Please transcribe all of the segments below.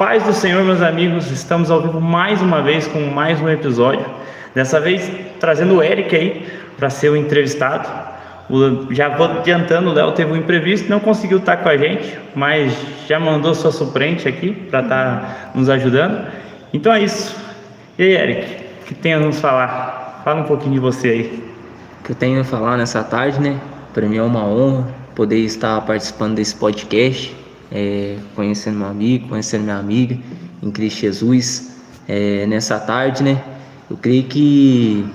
Paz do Senhor, meus amigos, estamos ao vivo mais uma vez com mais um episódio. Dessa vez trazendo o Eric aí para ser o entrevistado. Já vou adiantando, o Léo teve um imprevisto, não conseguiu estar com a gente, mas já mandou sua suplente aqui para estar nos ajudando. Então é isso. E aí, Eric, o que tem a nos falar? Fala um pouquinho de você aí. O que eu tenho a falar nessa tarde, né? Para mim é uma honra poder estar participando desse podcast. Conhecendo meu amigo, conhecendo minha amiga em Cristo Jesus nessa tarde, né? Eu creio que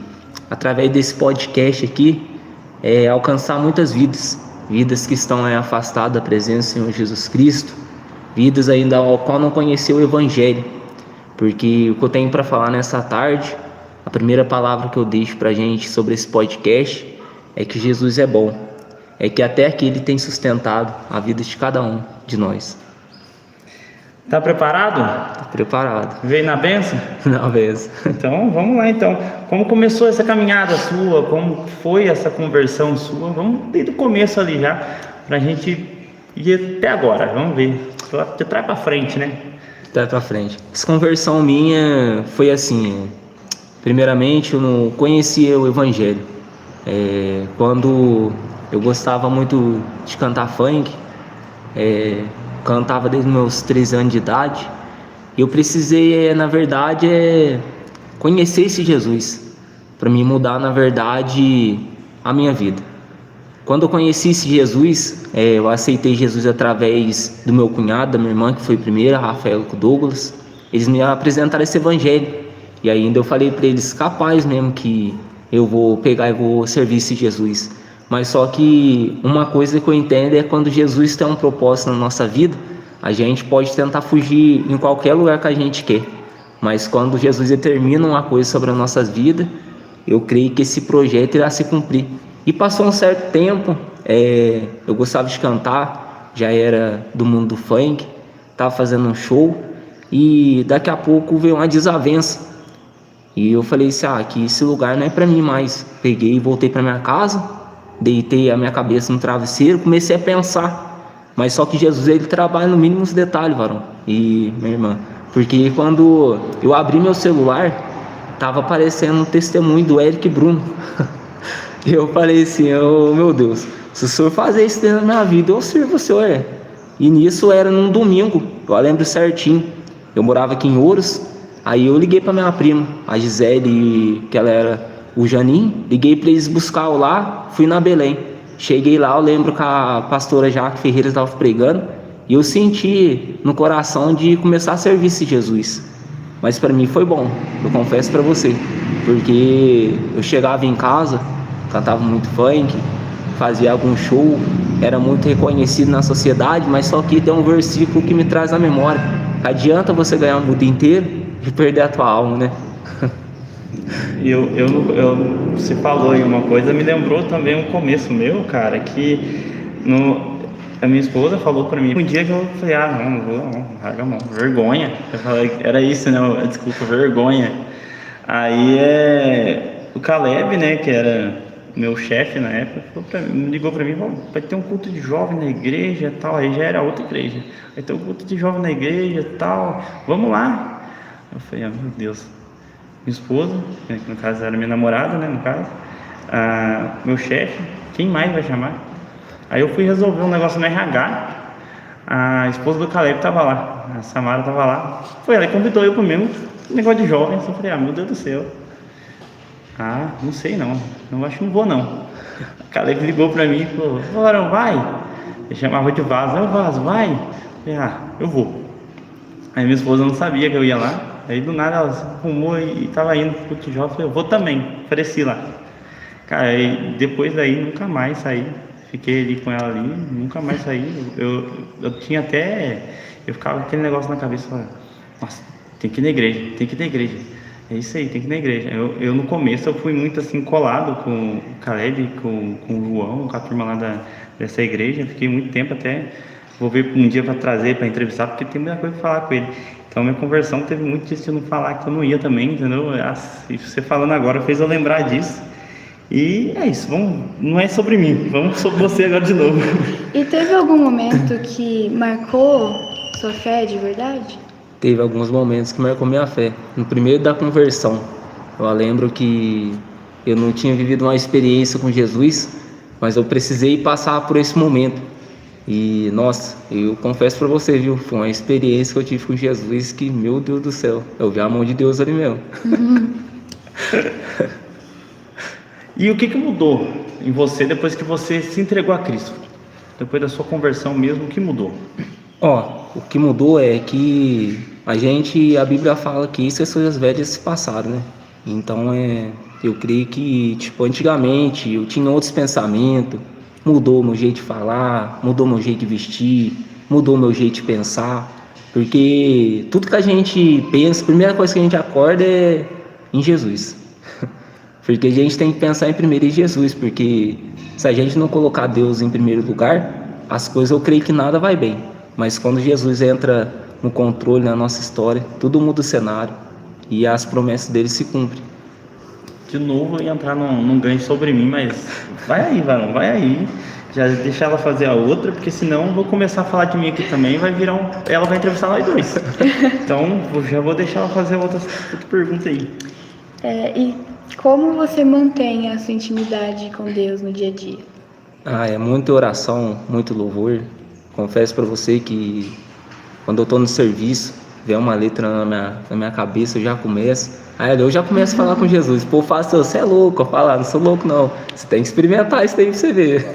através desse podcast aqui alcançar muitas vidas que estão afastadas da presença do Senhor Jesus Cristo, vidas ainda ao qual não conheceu o Evangelho, porque o que eu tenho para falar nessa tarde, a primeira palavra que eu deixo para a gente sobre esse podcast é que Jesus é bom. É que até aqui Ele tem sustentado a vida de cada um de nós. Tá preparado? Tô preparado. Veio na benção? Na benção. Então, vamos lá então. Como começou essa caminhada sua? Como foi essa conversão sua? Vamos desde o começo ali já, pra gente ir até agora. Vamos ver. De trás pra frente, né? De trás pra frente. Essa conversão minha foi assim. Primeiramente, eu não conhecia o Evangelho. Quando eu gostava muito de cantar funk, cantava desde meus 13 anos de idade. Eu precisei, na verdade, conhecer esse Jesus, para me mudar, na verdade, a minha vida. Quando eu conheci esse Jesus, eu aceitei Jesus através do meu cunhado, da minha irmã, que foi primeira, Rafael com Douglas. Eles me apresentaram esse evangelho. E ainda eu falei para eles, capaz mesmo que eu vou pegar e vou servir esse Jesus. Mas só que uma coisa que eu entendo é quando Jesus tem um propósito na nossa vida, a gente pode tentar fugir em qualquer lugar que a gente quer. Mas quando Jesus determina uma coisa sobre as nossas vidas, eu creio que esse projeto irá se cumprir. E passou um certo tempo, eu gostava de cantar, já era do mundo do funk, estava fazendo um show e daqui a pouco veio uma desavença. E eu falei assim, que esse lugar não é para mim mais. Peguei e voltei para minha casa, deitei a minha cabeça no travesseiro, comecei a pensar. Mas só que Jesus, ele trabalha no mínimo os detalhes, varão e minha irmã. Porque quando eu abri meu celular, tava aparecendo um testemunho do Eric Bruno. Eu falei assim, meu Deus, se o senhor fazer isso dentro da minha vida, eu sirvo o senhor. E nisso era num domingo, eu lembro certinho. Eu morava aqui em Ouros, aí eu liguei pra minha prima, a Gisele, que ela era o Janin, liguei para eles buscar eu lá, fui na Belém. Cheguei lá, eu lembro que a pastora Jaque Ferreira estava pregando e eu senti no coração de começar a servir esse Jesus. Mas para mim foi bom, eu confesso para você, porque eu chegava em casa, cantava muito funk, fazia algum show, era muito reconhecido na sociedade, mas só que tem um versículo que me traz à memória. Adianta você ganhar o mundo inteiro e perder a tua alma, né? Você falou aí uma coisa, me lembrou também um começo meu, cara, que a minha esposa falou pra mim um dia que eu falei, não vou, larga a mão, vergonha. Eu falei, era isso, né? Desculpa, vergonha. Aí o Caleb, né, que era meu chefe na época, ligou pra mim, vai ter um culto de jovem na igreja e tal. Aí já era outra igreja, vai ter um culto de jovem na igreja e tal, vamos lá. Eu falei, meu Deus. Minha esposa, que no caso era minha namorada, né, no caso, meu chefe, quem mais vai chamar? Aí eu fui resolver um negócio no RH, a esposa do Caleb estava lá, a Samara estava lá, foi ela que convidou eu para o mesmo negócio de jovens. Eu falei, meu Deus do céu, não sei não, eu acho que não vou não. O Caleb ligou para mim e falou, Varão, vai? Ele chamava de Vaso, Vaso, vai? Eu falei, eu vou. Aí minha esposa não sabia que eu ia lá. Aí do nada ela se arrumou e tava indo pro Tijolo. Eu falei, eu vou também, ofereci lá. Cara, aí depois daí nunca mais saí. Fiquei ali com ela ali, nunca mais saí. Eu tinha até. Eu ficava com aquele negócio na cabeça, falando, nossa, tem que ir na igreja. É isso aí, tem que ir na igreja. Eu no começo eu fui muito assim colado com o Caleb, com o João, com a turma lá dessa igreja. Fiquei muito tempo até. Vou ver um dia para trazer, para entrevistar, porque tem muita coisa para falar com ele. Então minha conversão teve muito disso de não falar que eu não ia também, entendeu? E você falando agora fez eu lembrar disso. E é isso, não é sobre mim, vamos sobre você agora de novo. E teve algum momento que marcou sua fé de verdade? teve alguns momentos que marcou minha fé. No primeiro da conversão, eu lembro que eu não tinha vivido uma experiência com Jesus, mas eu precisei passar por esse momento. E, nossa, eu confesso pra você, viu? Foi uma experiência que eu tive com Jesus que, meu Deus do céu, eu vi a mão de Deus ali mesmo. E o que mudou em você depois que você se entregou a Cristo? Depois da sua conversão mesmo, o que mudou? O que mudou é que a Bíblia fala que isso, as coisas velhas se passaram, né? Então, eu creio que, tipo, antigamente eu tinha outros pensamentos, mudou meu jeito de falar, mudou meu jeito de vestir, mudou meu jeito de pensar, porque tudo que a gente pensa, a primeira coisa que a gente acorda é em Jesus. Porque a gente tem que pensar em primeiro em Jesus, porque se a gente não colocar Deus em primeiro lugar, as coisas eu creio que nada vai bem. Mas quando Jesus entra no controle na nossa história, tudo muda o cenário e as promessas dele se cumprem. De novo eu ia entrar num gancho sobre mim, mas vai aí, varão, vai aí. Já deixa ela fazer a outra, porque senão eu vou começar a falar de mim aqui também, vai virar ela vai entrevistar nós dois. Então já vou deixar ela fazer outra pergunta aí. E como você mantém a sua intimidade com Deus no dia a dia? É muita oração, muito louvor. Confesso para você que quando eu estou no serviço, vem uma letra na minha cabeça, eu já começo. Aí eu já começo a falar com Jesus. O povo fala assim, você é louco. Eu falo, não sou louco não. Você tem que experimentar isso daí pra você ver.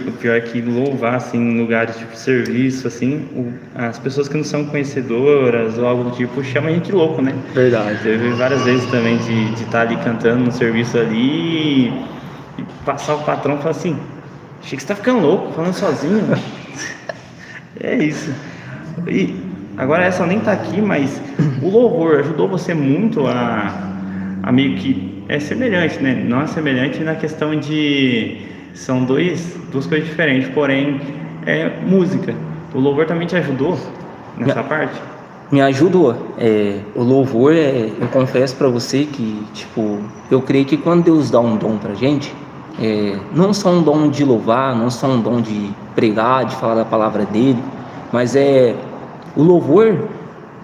O pior que louvar, assim, em lugares tipo serviço, assim, as pessoas que não são conhecedoras ou algo do tipo, chamam a gente de louco, né? Verdade. Teve várias vezes também de estar ali cantando no serviço ali e passar o patrão e falar assim, achei que você tá ficando louco, falando sozinho. É isso. E agora essa nem tá aqui, mas o louvor ajudou você muito a meio que é semelhante, né? Não é semelhante na questão de são duas coisas diferentes, porém é música. O louvor também te ajudou nessa parte? Me ajudou. O louvor, eu confesso pra você que, tipo, eu creio que quando Deus dá um dom pra gente, não só um dom de louvar, não só um dom de pregar, de falar da palavra dele, mas o louvor.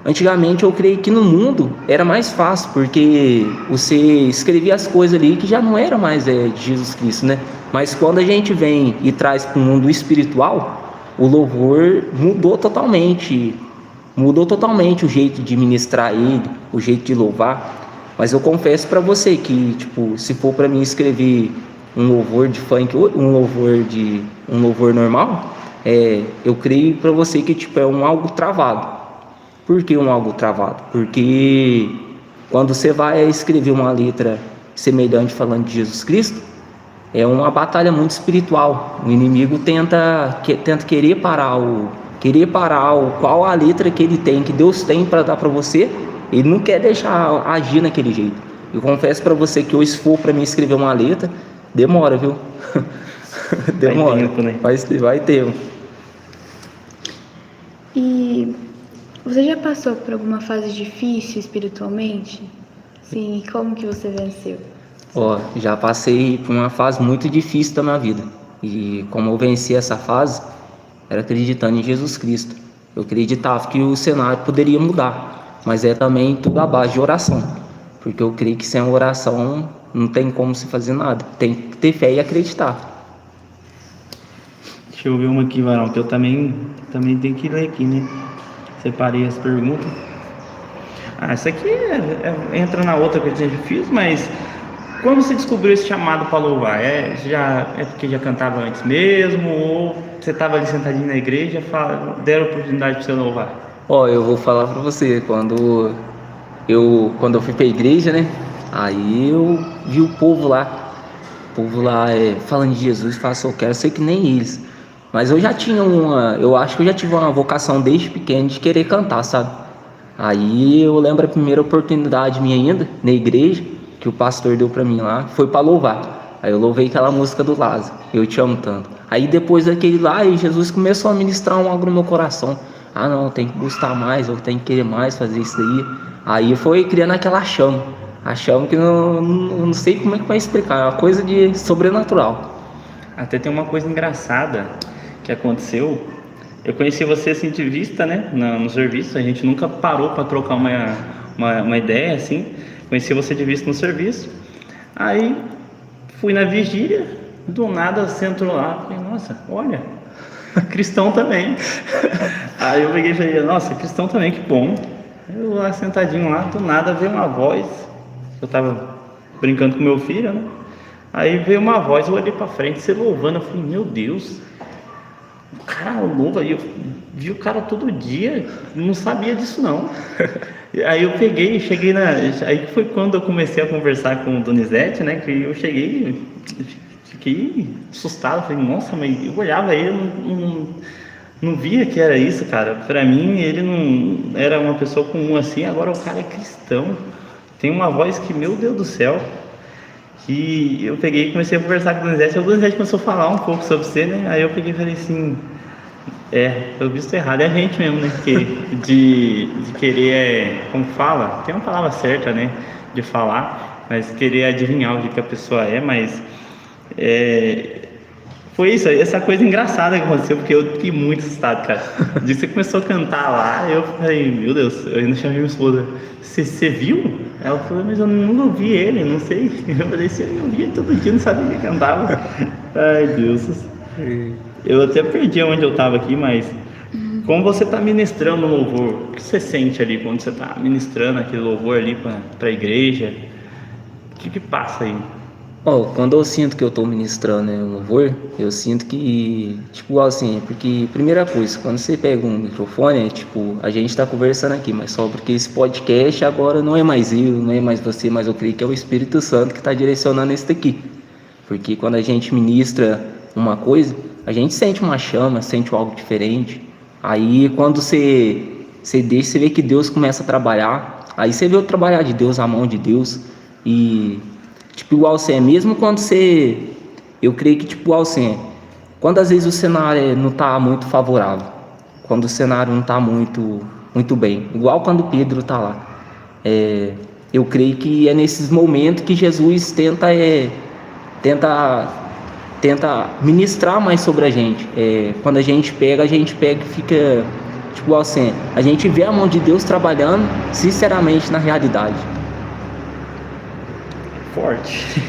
Antigamente eu creio que no mundo era mais fácil, porque você escrevia as coisas ali que já não era mais de Jesus Cristo, né? Mas quando a gente vem e traz para o mundo espiritual, o louvor mudou totalmente o jeito de ministrar ele, o jeito de louvar. Mas eu confesso para você que, tipo, se for para mim escrever um louvor de funk, um louvor normal, eu creio para você que, tipo, é algo travado. Por que algo travado? Porque quando você vai escrever uma letra semelhante falando de Jesus Cristo, é uma batalha muito espiritual. O inimigo tenta querer parar qual a letra que ele tem, que Deus tem para dar para você. Ele não quer deixar agir naquele jeito. Eu confesso para você que hoje, se for para mim escrever uma letra, demora, viu? Demora. Vai tempo, né? Vai tempo. E você já passou por alguma fase difícil espiritualmente? Sim, e como que você venceu? Já passei por uma fase muito difícil da minha vida. E como eu venci essa fase, era acreditando em Jesus Cristo. Eu acreditava que o cenário poderia mudar, mas também tudo à base de oração. Porque eu creio que sem oração não tem como se fazer nada. Tem que ter fé e acreditar. Deixa eu ver uma aqui, varão, que eu também tenho que ler aqui, né? Separei as perguntas. Essa aqui entra na outra que eu já fiz, mas quando você descobriu esse chamado para louvar? É porque já cantava antes mesmo? Ou você estava ali sentadinho na igreja e deram oportunidade para você louvar? Eu vou falar para você, quando eu fui para a igreja, né? Aí eu vi o povo lá falando de Jesus, faço o que eu sei que nem eles. Mas eu acho que eu já tive uma vocação desde pequeno de querer cantar, sabe? Aí eu lembro a primeira oportunidade minha ainda, na igreja, que o pastor deu pra mim lá, foi pra louvar. Aí eu louvei aquela música do Lázaro, Eu Te Amo Tanto. Aí depois daquele lá, Jesus começou a ministrar algo no meu coração. Não, eu tenho que gostar mais, eu tenho que querer mais fazer isso daí. Aí foi criando aquela chama. A chama que eu não sei como é que vai explicar, é uma coisa de sobrenatural. Até tem uma coisa engraçada que aconteceu. eu conheci você assim de vista, né, no serviço, a gente nunca parou para trocar uma ideia assim, conheci você de vista no serviço, aí fui na vigília, do nada você entrou lá, falei, nossa, olha, cristão também. Aí eu peguei e falei, nossa, cristão também, que bom. Eu lá sentadinho lá, do nada veio uma voz, eu tava brincando com meu filho, né? Aí veio uma voz, eu olhei pra frente, você louvando, eu falei, meu Deus, o cara louva, aí eu vi o cara todo dia, não sabia disso não. Aí eu peguei e cheguei aí foi quando eu comecei a conversar com o Donizete, né, que eu cheguei, fiquei assustado, falei, nossa, mas eu olhava ele, não via que era isso, cara. Pra mim, ele não era uma pessoa comum assim, agora o cara é cristão, tem uma voz que, meu Deus do céu. E eu peguei e comecei a conversar com o Donizete começou a falar um pouco sobre você, né? Aí eu peguei e falei assim, eu vi isso errado, é a gente mesmo, né? De querer, como fala, tem uma palavra certa, né? De falar, mas querer adivinhar o que a pessoa é, mas foi isso, essa coisa engraçada que aconteceu, porque eu fiquei muito assustado, cara. De que você começou a cantar lá, eu falei, meu Deus, eu ainda chamei minha esposa, você viu? Ela falou, mas eu nunca vi ele, não sei. Eu falei, eu via todo dia, não sabia que cantava. Ai, Deus. Eu até perdi onde eu estava aqui, mas como você está ministrando o louvor, o que você sente ali quando você está ministrando aquele louvor ali para a igreja? O que passa aí? Quando eu sinto que eu estou ministrando, né, um louvor, eu sinto que, tipo, assim, porque, primeira coisa, quando você pega um microfone, tipo, a gente está conversando aqui, mas só porque esse podcast agora não é mais eu, não é mais você, mas eu creio que é o Espírito Santo que está direcionando isso daqui. Porque quando a gente ministra uma coisa, a gente sente uma chama, sente algo diferente. Aí, quando você deixa, você vê que Deus começa a trabalhar, aí você vê o trabalhar de Deus, a mão de Deus, e... Tipo, igual assim, mesmo quando eu creio que tipo, igual assim, quando às vezes o cenário não está muito favorável, quando o cenário não está muito bem, igual quando Pedro está lá, eu creio que é nesses momentos que Jesus tenta ministrar mais sobre a gente. Quando a gente pega e fica, tipo, igual assim, a gente vê a mão de Deus trabalhando sinceramente na realidade. Forte.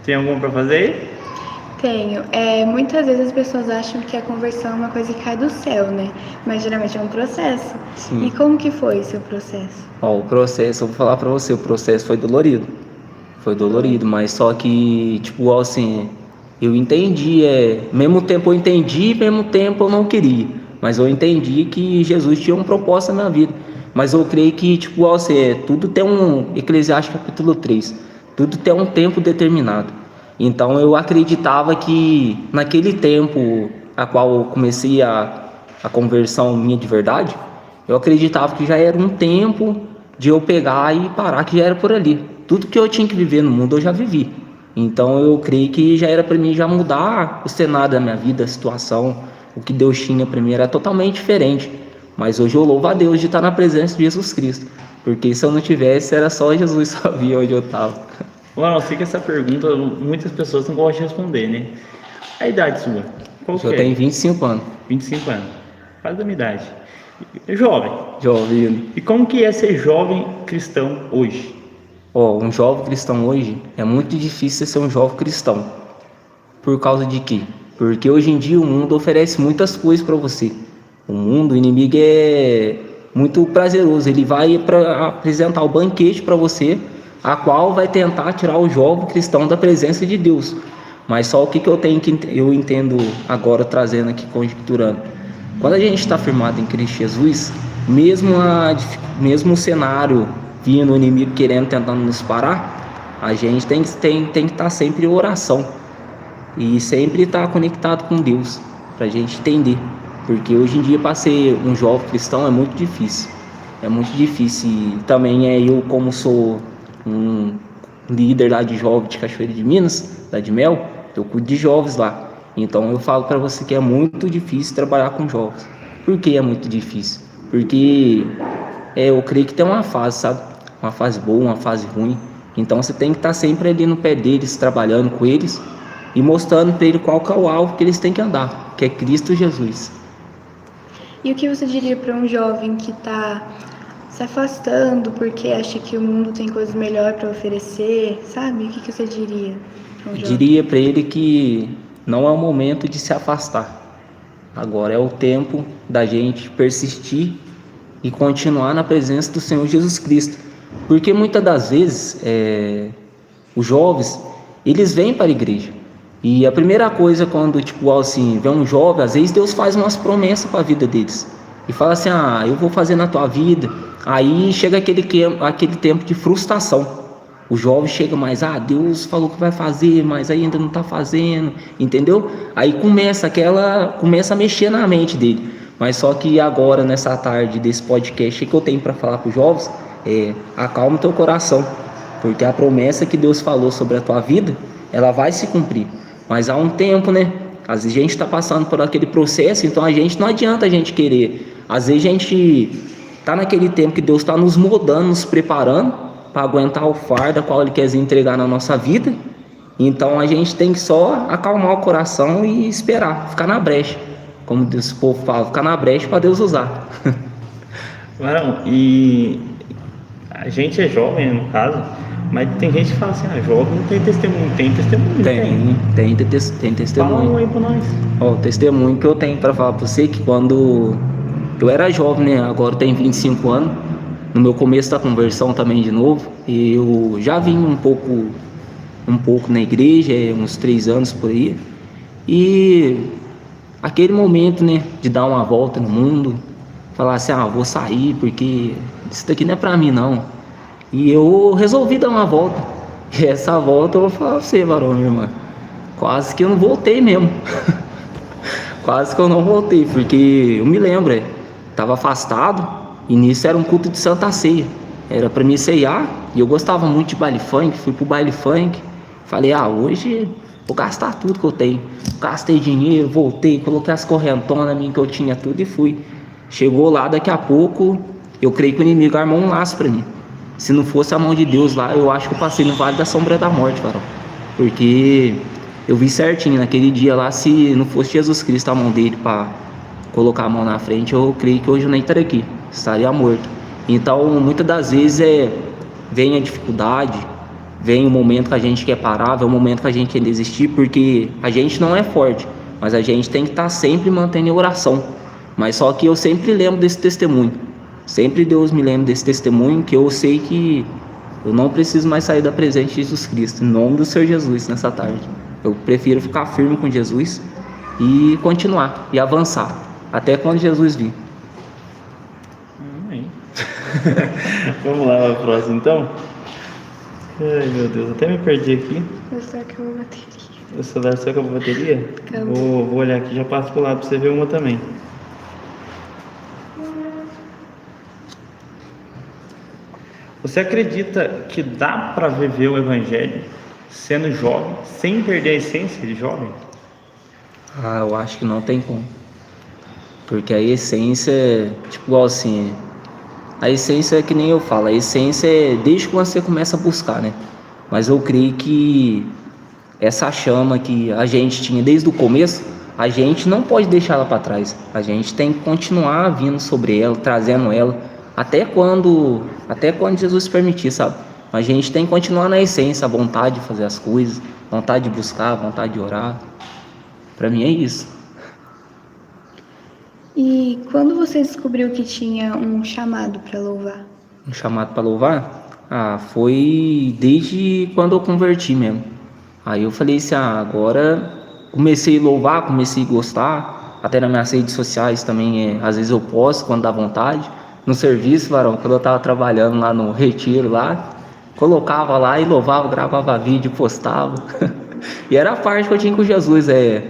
Tem algum para fazer aí? Tenho. Muitas vezes as pessoas acham que a conversão é uma coisa que cai do céu, né? Mas geralmente é um processo. Sim. E como que foi o seu processo? O processo, eu vou falar pra você, o processo foi dolorido. Foi dolorido, mas só que, tipo, assim, eu entendi, mesmo tempo eu entendi, mesmo tempo eu não queria. Mas eu entendi que Jesus tinha um propósito na minha vida. Mas eu creio que, tipo, assim, tudo tem Eclesiastes capítulo 3, tudo tem um tempo determinado. Então eu acreditava que naquele tempo a qual eu comecei a conversão minha de verdade, eu acreditava que já era um tempo de eu pegar e parar, que já era por ali. Tudo que eu tinha que viver no mundo eu já vivi. Então eu creio que já era para mim já mudar o cenário da minha vida, a situação, o que Deus tinha para mim era totalmente diferente. Mas hoje eu louvo a Deus de estar na presença de Jesus Cristo, porque se eu não tivesse, era só Jesus sabia onde eu estava. Bom, sei que essa pergunta muitas pessoas não gostam de responder, né? A idade sua? Qual que é? Eu tenho 25 anos. 25 anos. Quase da minha idade. Jovem. Jovem. E como que é ser jovem cristão hoje? Um jovem cristão hoje, é muito difícil ser um jovem cristão. Por causa de quê? Porque hoje em dia o mundo oferece muitas coisas para você. O mundo, o inimigo é muito prazeroso. Ele vai apresentar o banquete para você, a qual vai tentar tirar o jovem cristão da presença de Deus. Mas só o que eu entendo agora, trazendo aqui, conjecturando. Quando a gente está firmado em Cristo Jesus, mesmo o cenário vindo, o inimigo tentando nos parar, a gente tem que estar sempre em oração e sempre estar conectado com Deus, para a gente entender. Porque hoje em dia, para ser um jovem cristão, é muito difícil. É muito difícil. E também eu, como sou um líder lá de jovens de Cachoeira de Minas, lá de Mel, eu cuido de jovens lá. Então eu falo para você que é muito difícil trabalhar com jovens. Por que é muito difícil? Porque eu creio que tem uma fase, sabe? Uma fase boa, uma fase ruim. Então você tem que estar sempre ali no pé deles, trabalhando com eles. e mostrando para ele qual que é o alvo que eles têm que andar, que é Cristo Jesus. E o que você diria para um jovem que está se afastando porque acha que o mundo tem coisas melhores para oferecer, sabe? O que você diria para um jovem? Diria para ele que não é o momento de se afastar. Agora é o tempo da gente persistir e continuar na presença do Senhor Jesus Cristo. Porque muitas das vezes os jovens, eles vêm para a igreja. E a primeira coisa quando, tipo assim, vê um jovem, às vezes Deus faz umas promessas para a vida deles. E fala assim, eu vou fazer na tua vida. Aí chega aquele tempo de frustração. O jovem chega mais, Deus falou que vai fazer, mas ainda não está fazendo, entendeu? Aí começa a mexer na mente dele. Mas só que agora, nessa tarde desse podcast, o que eu tenho para falar para os jovens acalma teu coração, porque a promessa que Deus falou sobre a tua vida, ela vai se cumprir. Mas há um tempo, né? Às vezes a gente está passando por aquele processo, então não adianta a gente querer. Às vezes a gente está naquele tempo que Deus está nos moldando, nos preparando para aguentar o fardo qual Ele quer entregar na nossa vida. Então a gente tem que só acalmar o coração e esperar, ficar na brecha. Como o povo fala, ficar na brecha para Deus usar. Varão, e a gente é jovem, no caso, mas tem gente que fala assim, jovem não tem testemunho. Tem testemunho? Tem testemunho. Fala um aí pra nós. O testemunho que eu tenho para falar para você, que quando eu era jovem, né, agora eu tenho 25 anos, no meu começo da conversão também de novo, eu já vim um pouco na igreja, uns 3 anos por aí, e aquele momento, né, de dar uma volta no mundo, falar assim, vou sair porque isso daqui não é pra mim não, e eu resolvi dar uma volta, e essa volta eu vou falar pra você, varão, minha irmã, quase que eu não voltei mesmo, quase que eu não voltei, porque eu me lembro, estava afastado, e nisso era um culto de Santa Ceia, era pra mim ceiar, e eu gostava muito de baile funk, fui pro baile funk, falei, hoje vou gastar tudo que eu tenho, gastei dinheiro, voltei, coloquei as correntonas minhas que eu tinha tudo e fui. Chegou lá, daqui a pouco, eu creio que o inimigo armou um laço pra mim. Se não fosse a mão de Deus lá, eu acho que eu passei no Vale da Sombra da Morte, varão. Porque eu vi certinho naquele dia lá, se não fosse Jesus Cristo a mão dele pra colocar a mão na frente, eu creio que hoje eu nem estaria aqui, estaria morto. Então, muitas das vezes vem a dificuldade, vem o momento que a gente quer parar, vem o momento que a gente quer desistir, porque a gente não é forte, mas a gente tem que estar sempre mantendo em oração. Mas só que eu sempre lembro desse testemunho, sempre Deus me lembra desse testemunho, que eu sei que eu não preciso mais sair da presença de Jesus Cristo, em nome do Senhor Jesus, nessa tarde. Eu prefiro ficar firme com Jesus e continuar, e avançar, até quando Jesus vir. Amém. Vamos lá para a próxima então. Ai meu Deus, até me perdi aqui. Eu só acabou a bateria. O celular só acabou a bateria? Acabou. Vou olhar aqui, já passo pro lado pra você ver uma também. Você acredita que dá para viver o Evangelho sendo jovem, sem perder a essência de jovem? Eu acho que não tem como. Porque a essência é, igual assim, a essência é que nem eu falo, a essência é desde que você começa a buscar, né? Mas eu creio que essa chama que a gente tinha desde o começo, a gente não pode deixar ela para trás. A gente tem que continuar vindo sobre ela, trazendo ela, até quando Jesus permitir, sabe? A gente tem que continuar na essência, a vontade de fazer as coisas, vontade de buscar, vontade de orar. Para mim é isso. E quando você descobriu que tinha um chamado para louvar? Um chamado para louvar? Foi desde quando eu converti mesmo. Aí eu falei assim, agora comecei a louvar, comecei a gostar, até nas minhas redes sociais também, às vezes eu posto quando dá vontade. No serviço, varão, quando eu tava trabalhando lá no retiro lá, colocava lá e louvava, gravava vídeo, postava. E era a parte que eu tinha com Jesus, é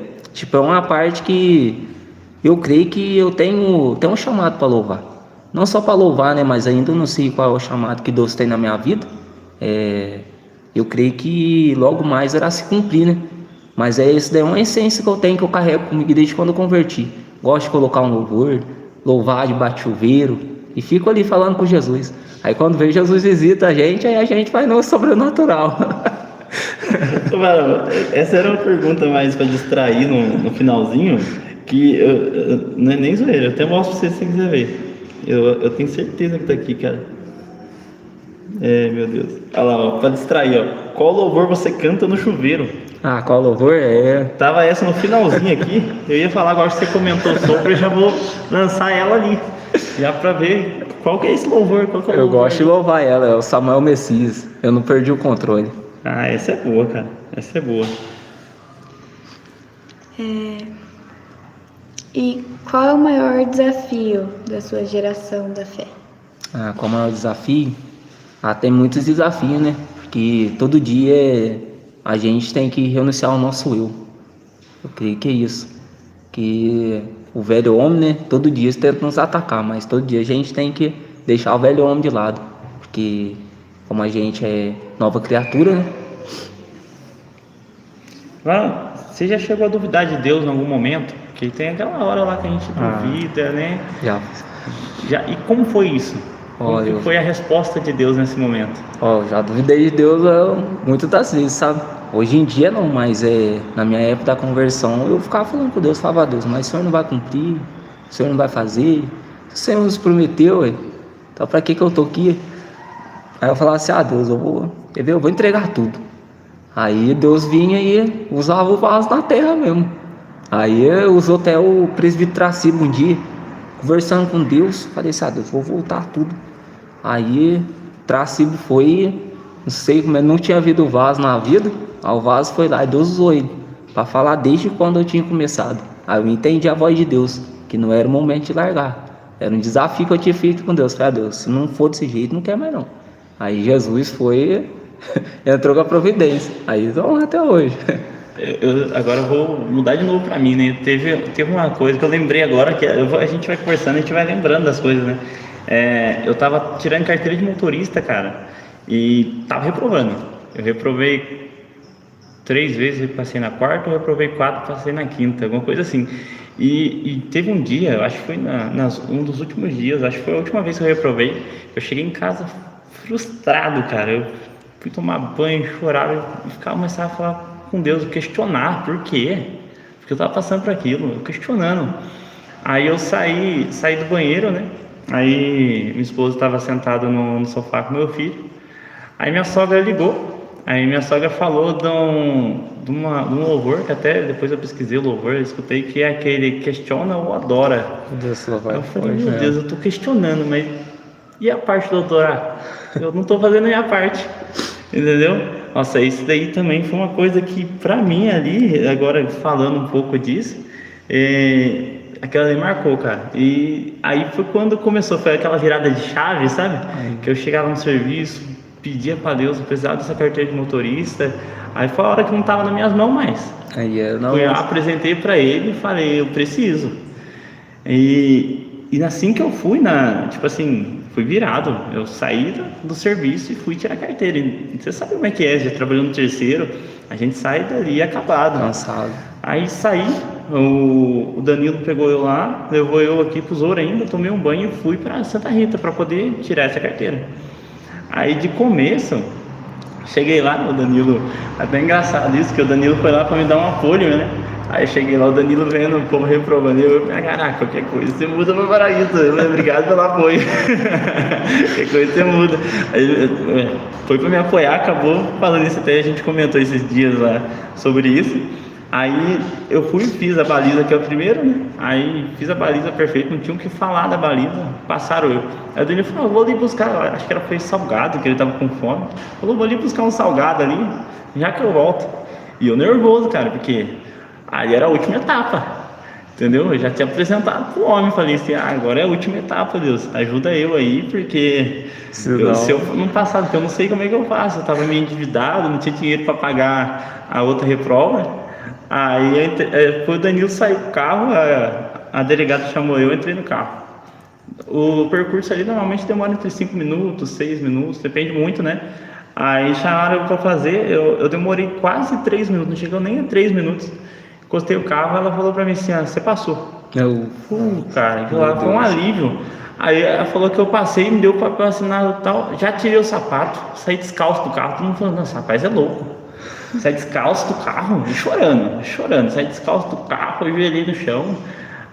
uma parte que eu creio que eu tenho um chamado para louvar. Não só para louvar, né, mas ainda não sei qual é o chamado que Deus tem na minha vida. Eu creio que logo mais irá se cumprir, né? Mas isso daí é uma essência que eu tenho, que eu carrego comigo desde quando eu converti. Gosto de colocar um louvor, louvar debaixo de chuveiro, e fico ali falando com Jesus. Aí quando vem Jesus visita a gente, aí a gente vai no sobrenatural. Mano, essa era uma pergunta mais pra distrair no finalzinho, que não é nem zoeira, eu até mostro pra você se você quiser ver. Eu tenho certeza que tá aqui, cara. É, meu Deus. Olha lá, ó, pra distrair, ó. Qual louvor você canta no chuveiro? Ah, qual louvor? Tava essa no finalzinho aqui. Eu ia falar agora que você comentou sobre, eu já vou lançar ela ali. Já pra ver qual que é esse louvor. Qual que é o Eu louvor gosto de aí? louvar ela, é o Samuel Messias. Eu não perdi o controle. Ah, essa é boa, cara. Essa é boa. E qual é o maior desafio da sua geração da fé? Ah, qual é o maior desafio? Ah, tem muitos desafios, né? Porque todo dia a gente tem que renunciar ao nosso eu. Eu creio que é isso. Que o velho homem, né? Todo dia tenta nos atacar, mas todo dia a gente tem que deixar o velho homem de lado. Porque como a gente é nova criatura, né? Agora, você já chegou a duvidar de Deus em algum momento? Porque tem aquela hora lá que a gente duvida, né? Já. E como foi isso? Como Ó, que eu- foi a resposta de Deus nesse momento? Ó, já duvidei de Deus muitas das vezes, sabe? Hoje em dia não, mas na minha época da conversão eu ficava falando com Deus, falava, Deus, mas o Senhor não vai cumprir, o Senhor não vai fazer, o Senhor nos prometeu, então pra que eu tô aqui? Aí eu falava assim, Deus, quer ver, eu vou entregar tudo. Aí Deus vinha e usava o vaso na terra mesmo. Aí eu usou até o presbítero Tracibo um dia, conversando com Deus, falei assim, Deus, vou voltar tudo. Aí Tracibo foi, não sei como não tinha havido vaso na vida, aí o vaso foi lá e Deus usou ele para falar desde quando eu tinha começado. Aí eu entendi a voz de Deus, que não era o momento de largar, era um desafio que eu tinha feito com Deus. Falei, Deus, se não for desse jeito, não quer mais não. Aí Jesus foi, entrou com a providência, aí estamos até hoje. Agora eu vou mudar de novo pra mim, né? Teve uma coisa que eu lembrei agora, que a gente vai conversando, a gente vai lembrando das coisas, né? Eu tava tirando carteira de motorista, cara, e tava reprovando. Eu reprovei 3 vezes, eu passei na quarta, eu reprovei 4, passei na quinta, alguma coisa assim. E teve um dia, eu acho que foi um dos últimos dias, acho que foi a última vez que eu reprovei. Eu cheguei em casa frustrado, cara. Eu fui tomar banho, chorava e começava a falar com Deus, questionar por quê? Porque eu tava passando por aquilo, eu questionando. Aí eu saí do banheiro, né? Aí minha esposa estava sentada no sofá com meu filho. Aí minha sogra ligou. Aí minha sogra falou de um louvor, que até depois eu pesquisei o louvor, eu escutei, que é aquele questiona ou adora. Deus, Aí eu falei, meu Deus, eu tô questionando, mas e a parte do adorar? Eu não tô fazendo a minha parte, entendeu? Nossa, isso daí também foi uma coisa que pra mim ali, agora falando um pouco disso, aquela ali marcou, cara. E aí foi quando começou, foi aquela virada de chave, sabe? Que eu chegava no serviço, pedia pra Deus, eu precisava dessa carteira de motorista. Aí foi a hora que não tava nas minhas mãos mais. Aí eu não. Fui lá, apresentei pra ele e falei, eu preciso. E assim que eu fui tipo assim, fui virado. Eu saí do serviço e fui tirar a carteira. E você sabe como é que é, já trabalhando no terceiro, a gente sai dali acabado. Cansado. Aí saí, o Danilo pegou eu lá, levou eu aqui pro Zoro ainda, tomei um banho e fui pra Santa Rita para poder tirar essa carteira. Aí de começo, cheguei lá, o Danilo, até engraçado isso, que o Danilo foi lá para me dar um apoio, né? Aí cheguei lá, o Danilo vendo o povo reprovando, eu falei, caraca, qualquer coisa você muda pra Paraíso, eu falei, obrigado pelo apoio, qualquer coisa você muda. Aí, foi pra me apoiar, acabou falando isso, até a gente comentou esses dias lá sobre isso. Aí eu fui e fiz a baliza, que é o primeiro, né? Aí fiz a baliza perfeita, não tinha o que falar da baliza, passaram eu. Aí o Danilo falou, vou ali buscar, acho que foi salgado, que ele tava com fome. Falou, vou ali buscar um salgado ali, já que eu volto. E eu nervoso, cara, porque aí era a última etapa, entendeu? Eu já tinha apresentado pro homem, falei assim, agora é a última etapa, Deus, ajuda eu aí, porque se eu não passar, porque eu não sei como é que eu faço, eu tava meio endividado, não tinha dinheiro para pagar a outra reprova. Aí foi o Danilo sair do carro, a delegada chamou eu entrei no carro. O percurso ali normalmente demora entre 5 minutos, 6 minutos, depende muito, né? Aí chamaram eu para fazer, eu demorei quase 3 minutos, não chegou nem a 3 minutos. Encostei o carro, ela falou pra mim assim, você passou. Cara, aquilo lá foi um alívio. Aí ela falou que eu passei, me deu o papel assinado e tal, já tirei o sapato, saí descalço do carro, todo mundo falando, nossa, rapaz, é louco. Sai descalço do carro, chorando. Sai descalço do carro, eu joelhei no chão.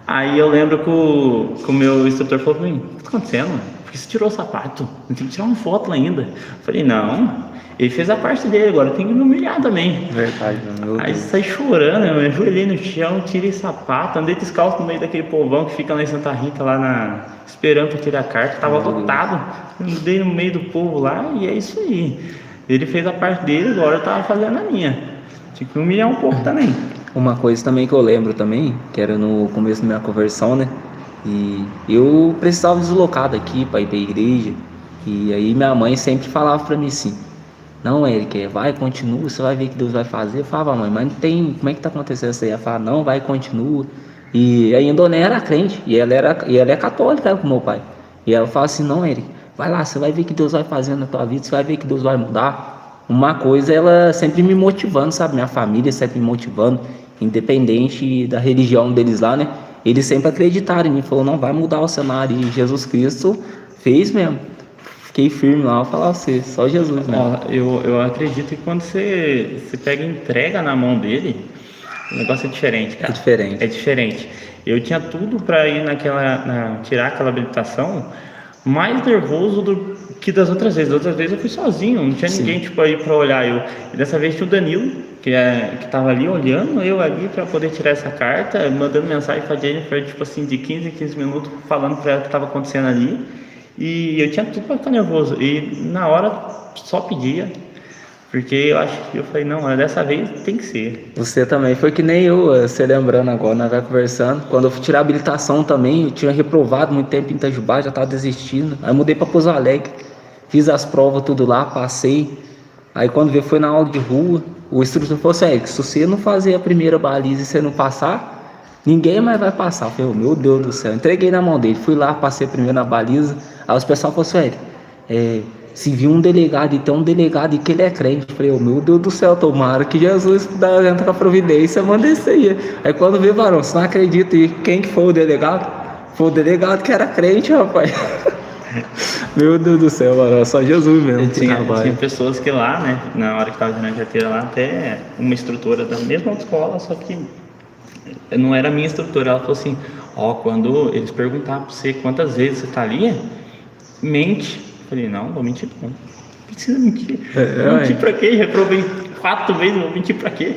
Aí eu lembro que o meu instrutor falou pra mim: o que tá acontecendo? Por que você tirou o sapato? Não tem que tirar uma foto lá ainda. Eu falei: não, ele fez a parte dele, agora tem que me humilhar também. Verdade, meu Aí Deus. saí chorando, eu ajoelhei no chão, tirei sapato, andei descalço no meio daquele povão que fica lá em Santa Rita, esperando pra tirar a carta, tava lotado. Eu andei no meio do povo lá e é isso aí. Ele fez a parte dele, agora eu tava fazendo a minha. Tinha que me humilhar um pouco também. Uma coisa também que eu lembro também, que era no começo da minha conversão, né? E eu precisava deslocar daqui para ir para a igreja. E aí minha mãe sempre falava para mim assim: não, Eric, vai, continua, você vai ver que Deus vai fazer. Eu falava: mãe, mas não tem, como é que tá acontecendo isso aí? Ela falava: não, vai, continua. E aí a Indoné era crente, e ela é católica, com meu pai. E ela fala assim: não, Eric, vai lá, você vai ver que Deus vai fazer na tua vida, você vai ver que Deus vai mudar. Uma coisa, ela sempre me motivando, sabe? Minha família sempre me motivando, independente da religião deles lá, né? Eles sempre acreditaram em mim, falou: não, vai mudar o cenário. E Jesus Cristo fez mesmo. Fiquei firme lá, eu falava assim, só Jesus mesmo. Ó, eu acredito que quando você pega e entrega na mão dele, o negócio é diferente, cara. É diferente. É diferente. Eu tinha tudo para ir tirar aquela habilitação, mais nervoso do que das outras vezes. Das outras vezes eu fui sozinho, não tinha ninguém tipo aí para olhar eu. E dessa vez tinha o Danilo, que tava ali olhando eu ali para poder tirar essa carta, mandando mensagem pra Jennifer, tipo assim, de 15 em 15 minutos, falando para ela o que estava acontecendo ali. E eu tinha tudo para ficar nervoso. E na hora só pedia. Porque eu falei: não, dessa vez tem que ser. Você também foi que nem eu, você lembrando agora, nós vai conversando. Quando eu fui tirar a habilitação também, eu tinha reprovado muito tempo em Itajubá, já estava desistindo. Aí mudei para Pouso Alegre, fiz as provas tudo lá, passei. Aí quando veio, foi na aula de rua, o instrutor falou assim: se você não fazer a primeira baliza e você não passar, ninguém mais vai passar. Eu falei: meu Deus do céu, entreguei na mão dele, fui lá, passei primeiro na baliza. Aí os pessoal falou assim: se viu um delegado e tem um delegado e que ele é crente. Eu falei: meu Deus do céu, tomara que Jesus entra com a providência, manda isso aí. Aí quando veio, varão, você não acredita, e quem que foi o delegado? Foi o delegado que era crente, rapaz. Meu Deus do céu, varão, só Jesus mesmo. Tinha pessoas que lá, né, na hora que estava tirando a carteira lá, até uma instrutora da mesma autoescola, só que não era a minha instrutora. Ela falou assim: quando eles perguntar pra você quantas vezes você tá ali, mente. Eu falei: não, vou mentir não. Precisa mentir. Vou mentir pra quê? Reprovei 4 vezes, vou mentir pra quê?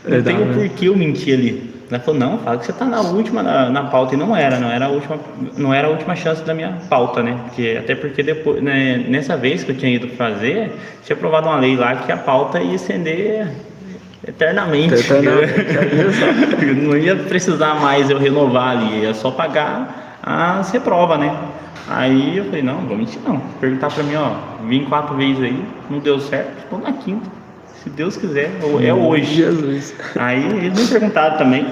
Não tem o porquê eu mentir ali. Ela falou: não, fala que você tá na última na pauta. E não era a última chance da minha pauta, né? Até porque depois, né, nessa vez que eu tinha ido fazer, tinha aprovado uma lei lá que a pauta ia estender eternamente. Não ia precisar mais eu renovar ali, ia só pagar a reprova, né? Aí eu falei: não, vou mentir não. Perguntar pra mim: vim 4 vezes aí, não deu certo, estou na 5ª. Se Deus quiser, é hoje. Jesus. Aí eles me perguntaram também.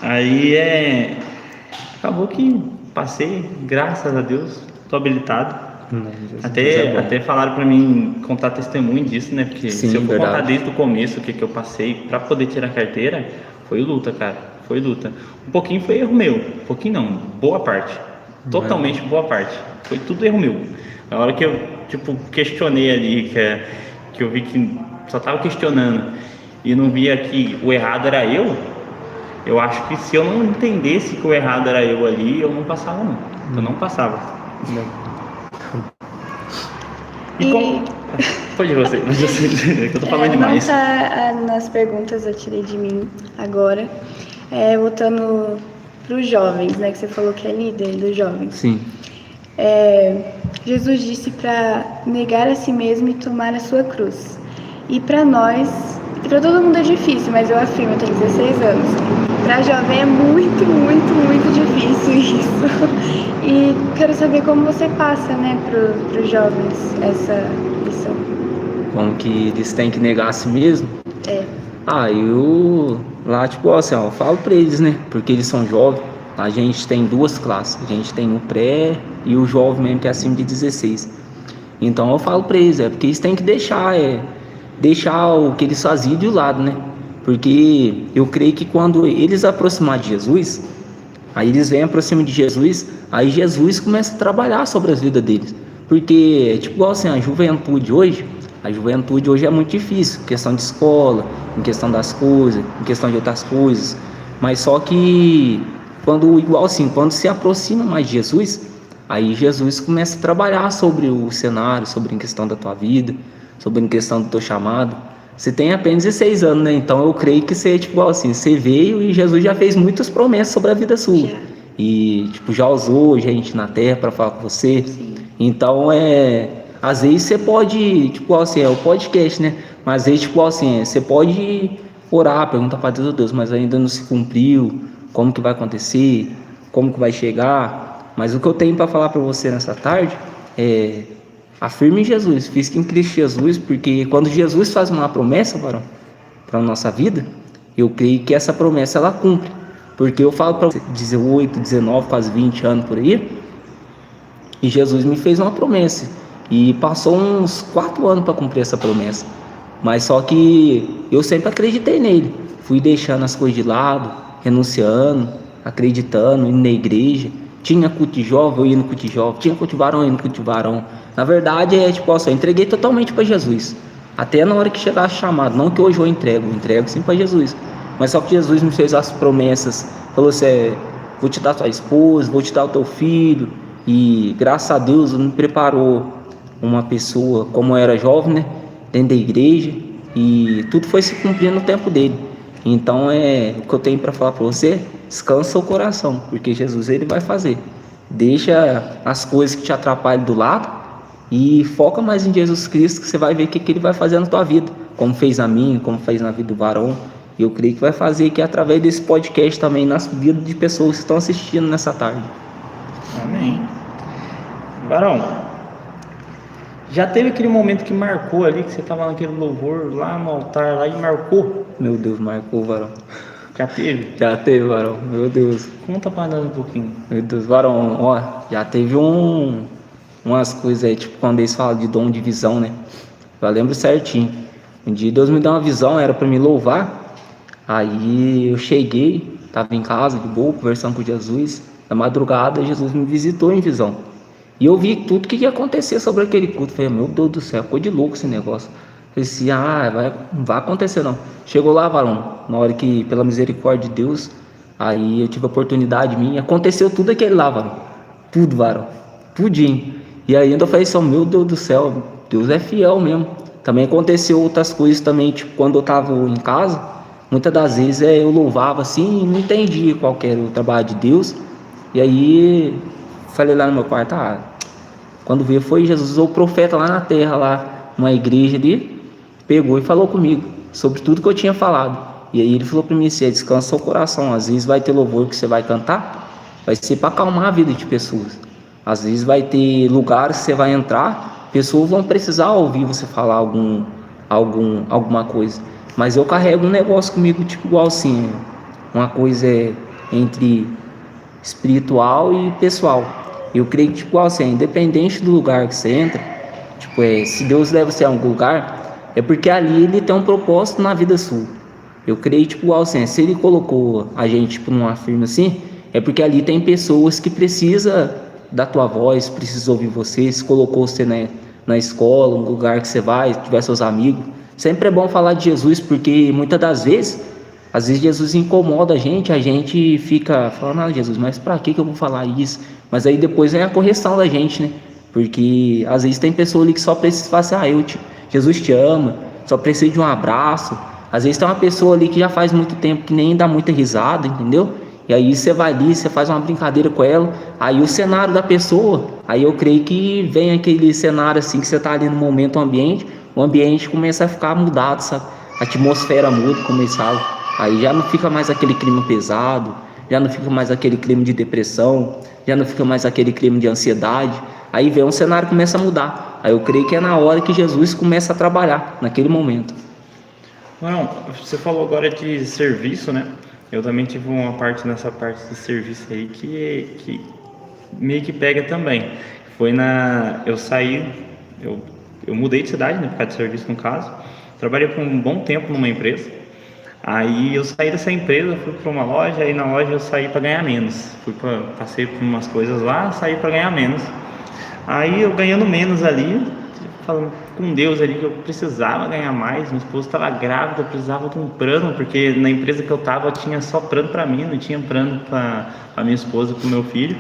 Aí acabou que passei, graças a Deus, tô habilitado. Até falaram pra mim contar testemunho disso, né? Porque sim, se eu for verdade. contar desde o começo o que eu passei pra poder tirar a carteira, foi luta, cara. Foi luta. Um pouquinho foi erro meu. Um pouquinho não, boa parte. Totalmente boa parte. Foi tudo erro meu. Na hora que eu, questionei ali, que eu vi que só tava questionando e não via que o errado era eu acho que se eu não entendesse que o errado era eu ali, eu não passava não. Eu não passava. Pode você, que eu tô falando demais. Não tá nas perguntas, eu tirei de mim agora. Voltando para os jovens, né? Que você falou que é líder dos jovens. Sim. Jesus disse para negar a si mesmo e tomar a sua cruz. E para nós, para todo mundo é difícil, mas eu afirmo, eu tenho 16 anos. Para jovem é muito, muito, muito difícil isso. E quero saber como você passa, né, para os jovens essa lição. Como que eles têm que negar a si mesmo? Eu lá, eu falo pra eles, né? Porque eles são jovens. A gente tem 2 classes. A gente tem o pré e o jovem mesmo, que é acima de 16. Então eu falo pra eles, porque eles têm que deixar o que eles faziam de lado, né? Porque eu creio que quando eles aproximar de Jesus, aí eles vêm aproximar de Jesus, aí Jesus começa a trabalhar sobre as vidas deles. Porque, a juventude hoje, A juventude hoje é muito difícil, em questão de escola, em questão das coisas, em questão de outras coisas. Mas só que quando se aproxima mais de Jesus, aí Jesus começa a trabalhar sobre o cenário, sobre a questão da tua vida, sobre a questão do teu chamado. Você tem apenas 16 anos, né? Então eu creio que você, tipo assim, você veio e Jesus já fez muitas promessas sobre a vida sua. Já. E, tipo, já usou gente na terra para falar com você. Sim. Então, às vezes você pode, tipo assim, é o podcast, né? Mas às vezes, tipo assim, você pode orar, perguntar para Deus, "Oh, Deus, mas ainda não se cumpriu, como que vai acontecer, como que vai chegar." Mas o que eu tenho para falar para você nessa tarde é: afirme em Jesus, fique em Cristo Jesus, porque quando Jesus faz uma promessa, varão, para a nossa vida, eu creio que essa promessa ela cumpre. Porque eu falo para você, 18, 19, quase 20 anos por aí, e Jesus me fez uma promessa. E passou uns 4 anos para cumprir essa promessa. Mas só que eu sempre acreditei nele. Fui deixando as coisas de lado, renunciando, acreditando, indo na igreja. Tinha culto de jovem, eu ia no culto de jovem. Tinha culto de varão, eu ia no culto de varão. Na verdade, tipo assim, eu entreguei totalmente para Jesus. Até na hora que chegar a chamada. Não que hoje eu entrego sim para Jesus. Mas só que Jesus me fez as promessas. Falou assim, vou te dar tua esposa, vou te dar o teu filho. E graças a Deus me preparou uma pessoa, como eu era jovem, né, dentro da igreja. E tudo foi se cumprindo no tempo dele. Então o que eu tenho para falar para você: descansa o coração, porque Jesus ele vai fazer. Deixa as coisas que te atrapalham do lado e foca mais em Jesus Cristo, que você vai ver o que ele vai fazer na tua vida, como fez na minha, como fez na vida do varão. E eu creio que vai fazer que através desse podcast também nas vidas de pessoas que estão assistindo nessa tarde. Amém. Varão, já teve aquele momento que marcou ali, que você estava naquele louvor lá no altar lá e marcou? Meu Deus, marcou, varão. Já teve? Já teve, varão, meu Deus. Conta pra nós um pouquinho. Meu Deus, varão, ó, já teve umas coisas aí, tipo quando eles falam de dom de visão, né? Eu lembro certinho. Um dia Deus me deu uma visão, era para me louvar. Aí eu cheguei, tava em casa de boa, conversando com Jesus. Na madrugada, Jesus me visitou em visão. E eu vi tudo que ia acontecer sobre aquele culto. Falei, meu Deus do céu, ficou de louco esse negócio. Falei assim, não vai acontecer não. Chegou lá, varão, na hora que, pela misericórdia de Deus, aí eu tive a oportunidade minha, aconteceu tudo aquele lá, varão. Tudo, varão, tudinho. E aí ainda eu falei assim, meu Deus do céu, Deus é fiel mesmo. Também aconteceu outras coisas também, tipo, quando eu tava em casa, muitas das vezes eu louvava assim e não entendia qual que era o trabalho de Deus. E aí falei lá no meu quarto, quando veio foi Jesus, o profeta lá na terra, lá numa igreja ali, pegou e falou comigo sobre tudo que eu tinha falado. E aí ele falou para mim assim, descansa o coração, às vezes vai ter louvor que você vai cantar, vai ser para acalmar a vida de pessoas. Às vezes vai ter lugares que você vai entrar, pessoas vão precisar ouvir você falar alguma coisa. Mas eu carrego um negócio comigo, tipo igual assim, uma coisa entre espiritual e pessoal. Eu creio que, tipo assim, independente do lugar que você entra, tipo, se Deus leva você a algum lugar, é porque ali ele tem um propósito na vida sua. Eu creio, tipo, assim, se ele colocou a gente, tipo, numa firma assim, é porque ali tem pessoas que precisam da tua voz, precisam ouvir você. Se colocou você na escola, um lugar que você vai, tiver seus amigos, sempre é bom falar de Jesus, porque muitas das vezes, às vezes Jesus incomoda a gente fica falando, Jesus, mas pra que eu vou falar isso? Mas aí depois vem a correção da gente, né? Porque às vezes tem pessoa ali que só precisa falar assim, Jesus te ama, só precisa de um abraço. Às vezes tem uma pessoa ali que já faz muito tempo que nem dá muita risada, entendeu? E aí você vai ali, você faz uma brincadeira com ela, aí o cenário da pessoa, aí eu creio que vem aquele cenário assim que você tá ali no momento, o ambiente começa a ficar mudado, sabe? A atmosfera muda, como eles falam. Aí já não fica mais aquele clima pesado, já não fica mais aquele clima de depressão, já não fica mais aquele clima de ansiedade. Aí vem um cenário que começa a mudar. Aí eu creio que é na hora que Jesus começa a trabalhar, naquele momento. Não, você falou agora de serviço, né? Eu também tive uma parte nessa parte de serviço aí que meio que pega também. Foi eu mudei de cidade, né, por causa de serviço no caso. Trabalhei por um bom tempo numa empresa. Aí eu saí dessa empresa, fui para uma loja, aí na loja eu saí para ganhar menos. Passei por umas coisas lá, saí para ganhar menos. Aí eu ganhando menos ali, falando com Deus ali que eu precisava ganhar mais. Minha esposa estava grávida, eu precisava de um plano, porque na empresa que eu estava tinha só plano para mim, não tinha plano para a minha esposa, para o meu filho.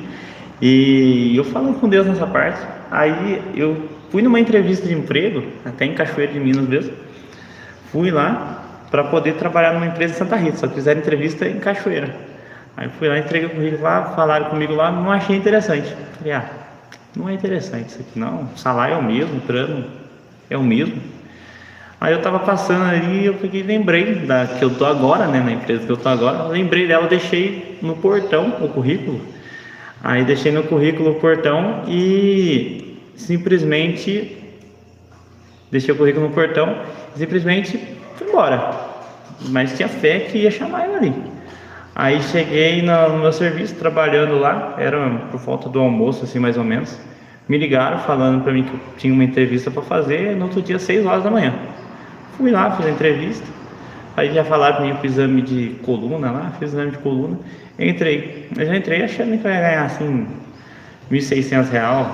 E eu falando com Deus nessa parte. Aí eu fui numa entrevista de emprego, até em Cachoeira de Minas mesmo. Fui lá para poder trabalhar numa empresa em Santa Rita, só que fizeram entrevista em Cachoeira. Aí fui lá, entreguei o currículo lá, falaram comigo lá, não achei interessante. Falei, não é interessante isso aqui não, o salário é o mesmo, o plano é o mesmo. Aí eu tava passando ali, eu peguei, lembrei da que eu tô agora, né, na empresa que eu tô agora, lembrei dela, deixei no portão o currículo. Aí deixei no currículo o portão e simplesmente deixei o currículo no portão e simplesmente fui embora. Mas tinha fé que ia chamar eu ali. Aí cheguei no meu serviço, trabalhando lá, era por volta do almoço, assim, mais ou menos. Me ligaram falando pra mim que eu tinha uma entrevista pra fazer no outro dia, 6 horas da manhã. Fui lá, fiz a entrevista. Aí já falaram pra mim pro exame de coluna lá, fiz o exame de coluna. Entrei. Eu já entrei achando que eu ia ganhar, assim, R$ 1.600.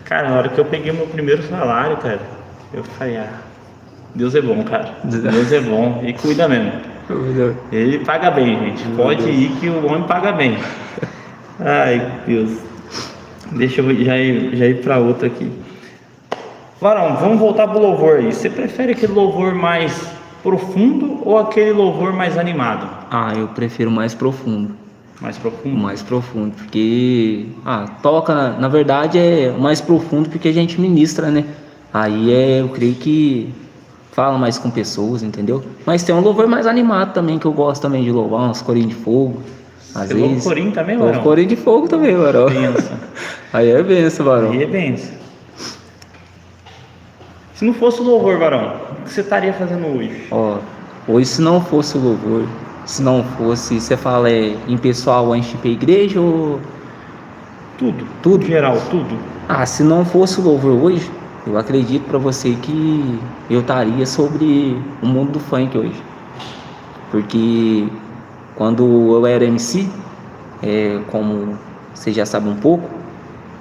Cara, na hora que eu peguei meu primeiro salário, cara, eu falei, Deus é bom, cara. Deus é bom e cuida mesmo. Ele paga bem, gente. Pode ir que o homem paga bem. Ai, Deus. Deixa eu já ir para outra aqui. Varão, vamos voltar pro louvor aí. Você prefere aquele louvor mais profundo ou aquele louvor mais animado? Eu prefiro mais profundo. Mais profundo? Mais profundo, porque toca, na verdade é mais profundo porque a gente ministra, né? Aí eu creio que fala mais com pessoas, entendeu? Mas tem um louvor mais animado também, que eu gosto também de louvar, uns corinhos de fogo. Às Você vezes. louva corinho também, Varão? Corinho de fogo também, Varão. Benção. Aí é benção, Varão. Aí é benção. Se não fosse o louvor, Varão, o que você estaria fazendo hoje? Hoje se não fosse o louvor, se não fosse, você fala em pessoal antes de ir pra igreja ou... Tudo, geral, tudo. Se não fosse o louvor hoje, eu acredito pra você que eu estaria sobre o mundo do funk hoje. Porque quando eu era MC, como você já sabe um pouco,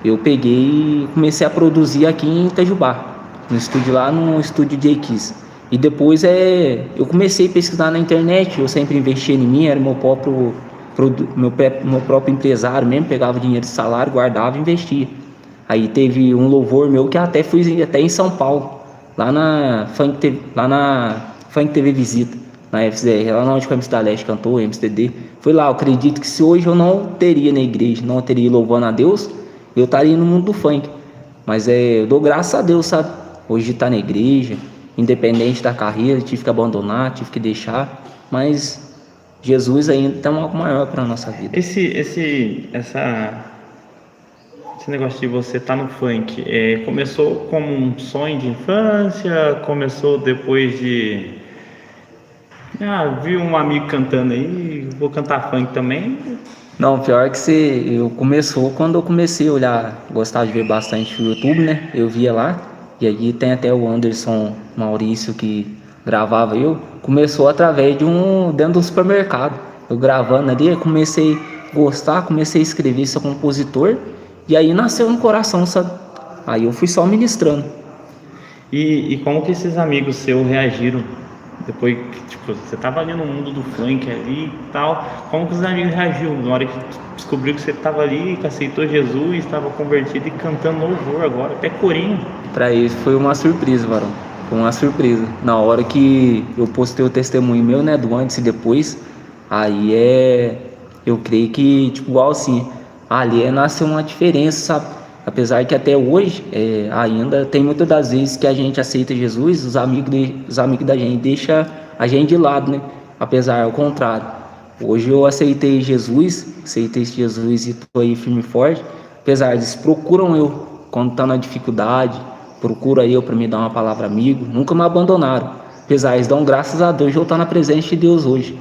eu peguei e comecei a produzir aqui em Itajubá, no estúdio J-Kiss. E depois eu comecei a pesquisar na internet, eu sempre investia em mim, era meu próprio empresário mesmo, pegava dinheiro de salário, guardava e investia. Aí teve um louvor meu que até fui até em São Paulo, lá na Funk TV Visita, na FZR, lá onde o MC da Leste cantou, MCD. Fui lá, eu acredito que se hoje eu não teria na igreja, não teria louvando a Deus, eu estaria no mundo do funk. Mas eu dou graças a Deus, sabe? Hoje tá na igreja, independente da carreira, tive que abandonar, tive que deixar, mas Jesus ainda tem algo maior para nossa vida. Esse negócio de você estar no funk, começou como um sonho de infância, começou depois de... vi um amigo cantando aí, vou cantar funk também. Não, pior que começou quando eu comecei a olhar, gostar de ver bastante o YouTube, né? Eu via lá, e aí tem até o Anderson Maurício que gravava começou através dentro do supermercado. Eu gravando ali, eu comecei a gostar, comecei a escrever, sou compositor, e aí nasceu no coração, sabe? Aí eu fui só ministrando. E como que esses amigos seus reagiram depois que, você tava ali no mundo do funk ali e tal, como que os amigos reagiram na hora que descobriu que você tava ali, que aceitou Jesus, estava convertido e cantando louvor agora, até corinho? Pra eles foi uma surpresa, Varão. Foi uma surpresa. Na hora que eu postei o testemunho meu, né, do antes e depois, aí eu creio que, igual assim, ali nasceu uma diferença, sabe? Apesar que até hoje, ainda tem muitas das vezes que a gente aceita Jesus, os amigos da gente deixam a gente de lado, né? Apesar, ao contrário. Hoje eu aceitei Jesus e estou aí firme e forte. Apesar eles procuram eu quando tá na dificuldade, procura eu para me dar uma palavra amigo, nunca me abandonaram. Apesar, eles dão graças a Deus de eu estar na presença de Deus hoje.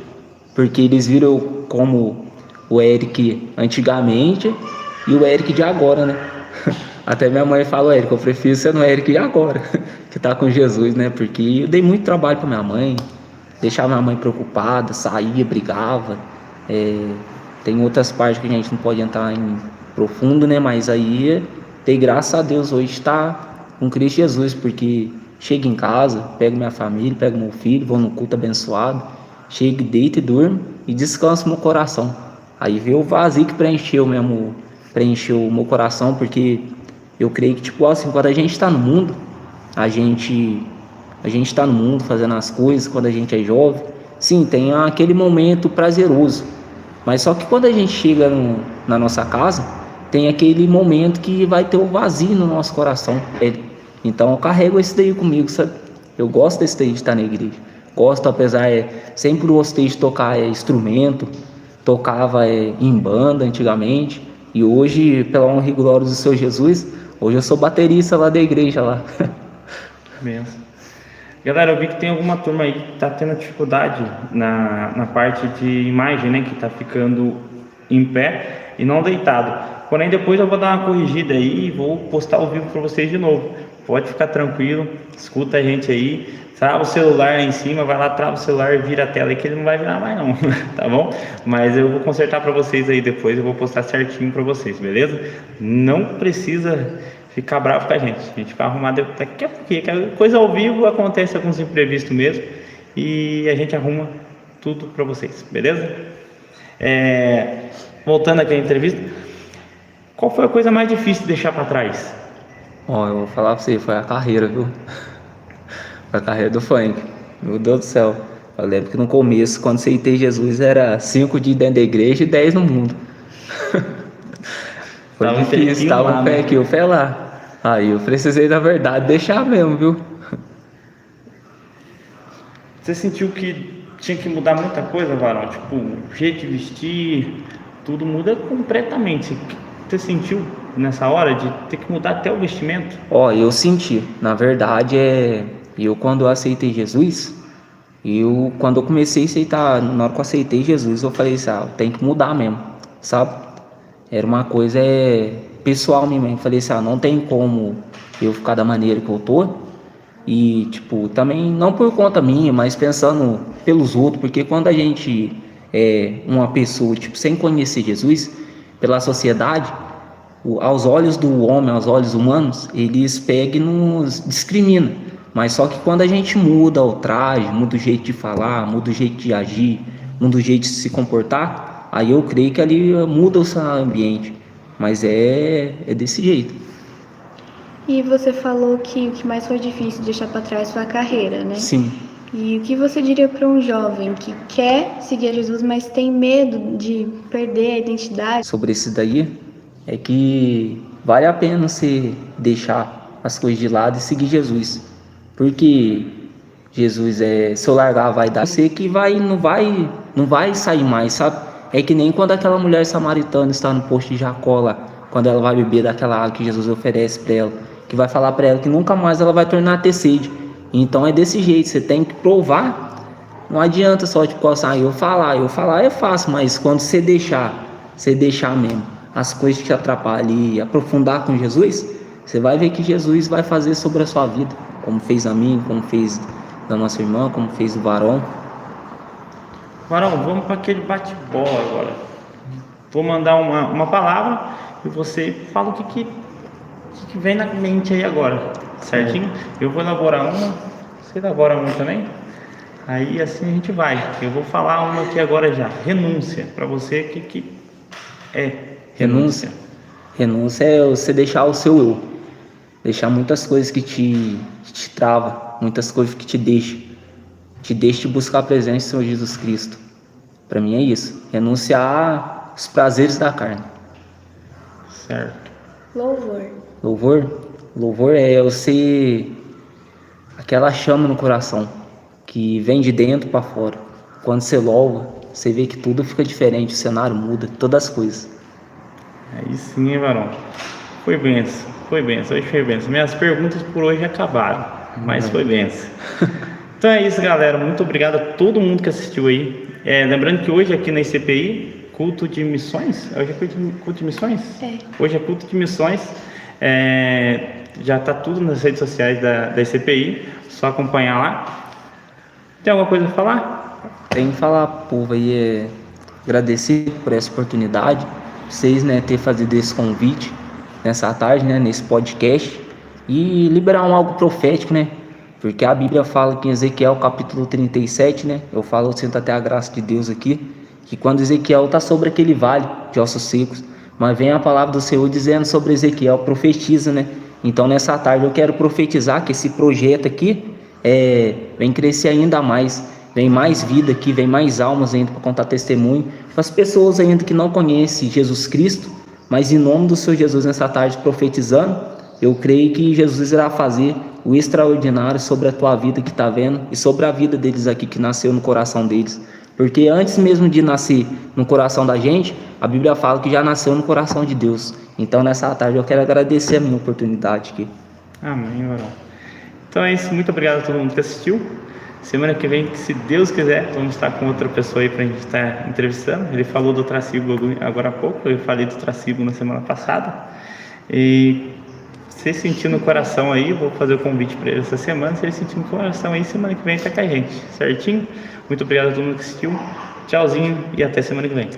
Porque eles viram eu como o Eric antigamente e o Eric de agora, né? Até minha mãe fala, Eric, eu prefiro ser no Eric de agora, que tá com Jesus, né? Porque eu dei muito trabalho pra minha mãe, deixava minha mãe preocupada, saía, brigava. Tem outras partes que a gente não pode entrar em profundo, né? Mas aí, dei graças a Deus hoje tá com Cristo Jesus, porque chego em casa, pego minha família, pego meu filho, vou no culto abençoado, chego, deito e durmo e descanso meu coração. Aí veio o vazio que preencheu o meu coração, porque eu creio que, tipo assim, quando a gente está no mundo, a gente está no mundo fazendo as coisas, quando a gente é jovem, sim, tem aquele momento prazeroso, mas só que quando a gente chega na nossa casa, tem aquele momento que vai ter o vazio no nosso coração. Então eu carrego esse daí comigo, sabe? Eu gosto desse daí de estar na igreja. Gosto, apesar, sempre gostei de tocar instrumento, tocava em banda antigamente, e hoje, pela honra e glória do Senhor Jesus, hoje eu sou baterista lá da igreja lá. Benção. Galera, eu vi que tem alguma turma aí que tá tendo dificuldade na parte de imagem, né? Que tá ficando em pé e não deitado. Porém, depois eu vou dar uma corrigida aí e vou postar ao vivo para vocês de novo. Pode ficar tranquilo, escuta a gente aí. Trava o celular aí em cima, vai lá, trava o celular e vira a tela aí que ele não vai virar mais não, tá bom? Mas eu vou consertar para vocês aí depois, eu vou postar certinho para vocês, beleza? Não precisa ficar bravo com a gente vai arrumar daqui a pouquinho, que a coisa ao vivo acontece alguns imprevistos mesmo e a gente arruma tudo para vocês, beleza? Voltando aqui à entrevista, qual foi a coisa mais difícil de deixar para trás? Ó, eu vou falar pra você, foi a carreira, viu? Foi a carreira do funk. Meu Deus do céu. Eu lembro que no começo, quando aceitei Jesus, era 5 dias dentro da igreja e 10 no mundo. Foi Tava difícil, tava lá, o pé né? aqui, o pé lá. Aí eu precisei, na verdade, deixar mesmo, viu? Você sentiu que tinha que mudar muita coisa, Varão? Tipo, o jeito de vestir, tudo muda completamente. Você sentiu nessa hora de ter que mudar até o vestimento? Ó, eu senti, na verdade, eu quando eu aceitei Jesus, quando eu comecei a aceitar, na hora que eu aceitei Jesus, eu falei assim, tem que mudar mesmo, sabe? Era uma coisa pessoal minha mãe. Falei assim, não tem como eu ficar da maneira que eu tô. E, tipo, também não por conta minha, mas pensando pelos outros, porque quando a gente é uma pessoa, tipo, sem conhecer Jesus, pela sociedade, aos olhos do homem, aos olhos humanos, eles pegam e nos discriminam. Mas só que quando a gente muda o traje, muda o jeito de falar, muda o jeito de agir, muda o jeito de se comportar, aí eu creio que ali muda o seu ambiente. Mas é desse jeito. E você falou que o que mais foi difícil de deixar para trás foi a carreira, né? Sim. E o que você diria para um jovem que quer seguir a Jesus, mas tem medo de perder a identidade? Sobre isso daí, é que vale a pena você deixar as coisas de lado e seguir Jesus. Porque Jesus se eu largar vai dar você que não vai sair mais, sabe? É que nem quando aquela mulher samaritana está no posto de Jacó lá, quando ela vai beber daquela água que Jesus oferece para ela, que vai falar para ela que nunca mais ela vai tornar a ter sede. Então é desse jeito, você tem que provar. Não adianta só tipo assim, eu falar é fácil, mas quando você deixar mesmo as coisas que te atrapalham e aprofundar com Jesus, você vai ver que Jesus vai fazer sobre a sua vida, como fez a mim, como fez da nossa irmã, como fez o Varão. Varão, vamos para aquele bate-bola agora. Vou mandar uma palavra e você fala o que vem na mente aí agora, certinho? Eu vou elaborar uma, você elabora uma também? Aí assim a gente vai. Eu vou falar uma aqui agora já. Renúncia. Para você, o que é renúncia? Renúncia é você deixar o seu eu. Deixar muitas coisas que te trava, muitas coisas que te deixam de buscar a presença do Senhor Jesus Cristo. Para mim é isso. Renunciar os prazeres da carne. Certo. Louvor é você aquela chama no coração que vem de dentro para fora. Quando você louva, você vê que tudo fica diferente, o cenário muda, todas as coisas. Aí sim, hein, Varão? Foi benção, hoje foi benção. Minhas perguntas por hoje acabaram, mas foi benção. Então é isso, galera, muito obrigado a todo mundo que assistiu aí. Lembrando que hoje aqui na ICPI, culto de missões, hoje é culto de missões? Hoje é culto de missões, já está tudo nas redes sociais da ICPI, só acompanhar lá. Tem alguma coisa a falar? Tem que falar pro povo aí, agradecer por essa oportunidade, vocês, né, ter fazido esse convite nessa tarde, né, nesse podcast, e liberar algo profético, né? Porque a Bíblia fala que em Ezequiel capítulo 37, né? Eu falo, eu sinto até a graça de Deus aqui, que quando Ezequiel está sobre aquele vale de ossos secos, mas vem a palavra do Senhor dizendo sobre Ezequiel, profetiza, né? Então nessa tarde eu quero profetizar que esse projeto aqui vem crescer ainda mais, vem mais vida aqui, vem mais almas ainda para contar testemunho, para as pessoas ainda que não conhecem Jesus Cristo, mas em nome do Senhor Jesus nessa tarde profetizando, eu creio que Jesus irá fazer o extraordinário sobre a tua vida que está vendo e sobre a vida deles aqui que nasceu no coração deles. Porque antes mesmo de nascer no coração da gente, a Bíblia fala que já nasceu no coração de Deus. Então nessa tarde eu quero agradecer a minha oportunidade aqui. Amém, varão. Então é isso, muito obrigado a todo mundo que assistiu. Semana que vem, se Deus quiser, vamos estar com outra pessoa aí pra gente estar entrevistando. Ele falou do Tracibo agora há pouco, eu falei do Tracibo na semana passada. E se sentir no coração aí, vou fazer o convite para ele essa semana. Se ele sentir no coração aí, semana que vem tá com a gente, certinho? Muito obrigado a todo mundo que assistiu. Tchauzinho e até semana que vem.